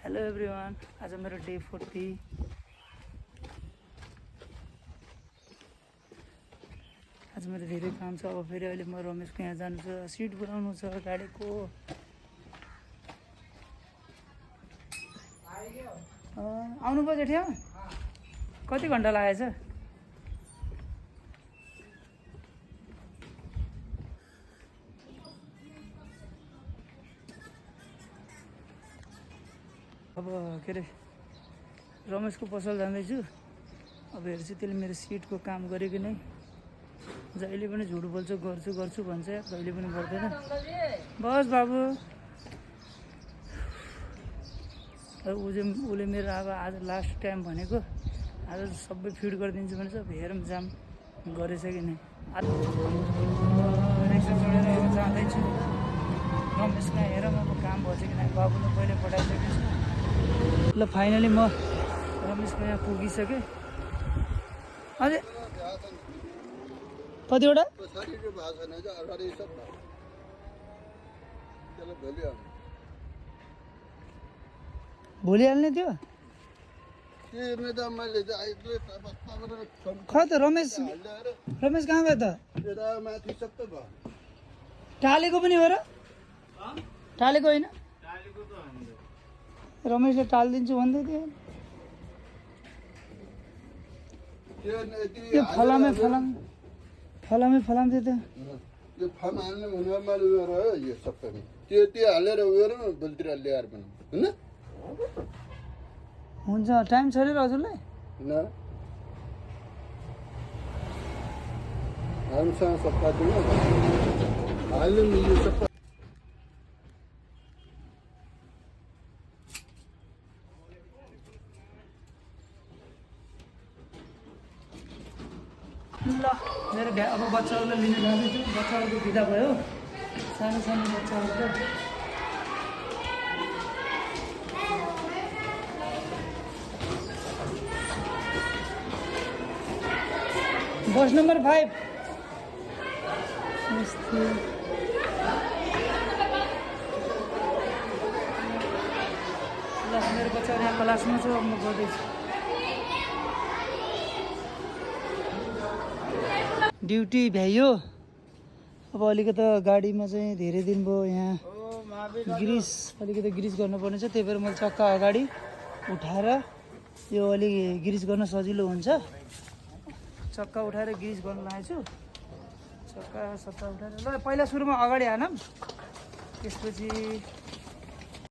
Hello everyone, आज मेरो day 40। आज मेरो धेरै काम छ। अब फेरि अहिले म रमेशको यहाँ जानु छ, सिट बनाउनु छ गाडीको। आउनु भयो जेठिया? कति घन्टा लागेछ? अब के अरे रमेशको पसल जाँदैछु। अब हेर्छु त्यसले मेरो सिटको काम गर्यो कि नै। जहिले पनि झुट बोल्छ, गर्छु गर्छु भन्छ, कहिले पनि गर्दैन। बस बाबु। उसले मेरो अब आज लास्ट टाइम भनेको, आज सबै फिड गरिदिन्छु भनेछ। अब हेरौँ जाम गरेछ कि नै। रिक्सा चढेर अब जाँदैछु रमेशमा। हेरौँ अब काम भएछ कि नै। बाबुले पहिले पठाइसकेको छु। ल फाइनली म रमेशको यहाँ पुगिसकेँ। अझै कतिवटा भोलि हाल्ने थियो। खै त रमेश कहाँ गयो त? टालेको पनि हो र? टालेको होइन? रमेशले टालिदिन्छु भन्दै थियो। त्यो फलामे थियो यो फर्म हाल्ने भनेर मैले उयो रह्यो यो सबैमा त्यो हालेर उयो र बलतिर ल्याएर बनाऊ हैन। हुन्छ, टाइम छैन र हजुरलाई? न हामीसँग सफा दिनु हाल्नु नि यो सबै। ल मेरो अब बच्चाहरूलाई लिन जाँदैछु। बच्चाहरूको बिदा भयो, सानो सानो बच्चाहरू। बस नम्बर 5। ल मेरो बच्चाहरू यहाँ क्लासमा छ। अब म गर्दैछु ड्युटी भ्याइयो। अब अलिकति गाडीमा चाहिँ धेरै दिन भयो। यहाँ अलिकति ग्रिस गर्नुपर्ने छ। त्यही भएर मैले चक्का अगाडि उठाएर यो अलि ग्रिस गर्न सजिलो हुन्छ। चक्का उठाएर ग्रिस गर्न लागेछु। चक्का उठाएर ल पहिला सुरुमा अगाडि हानौँ, त्यसपछि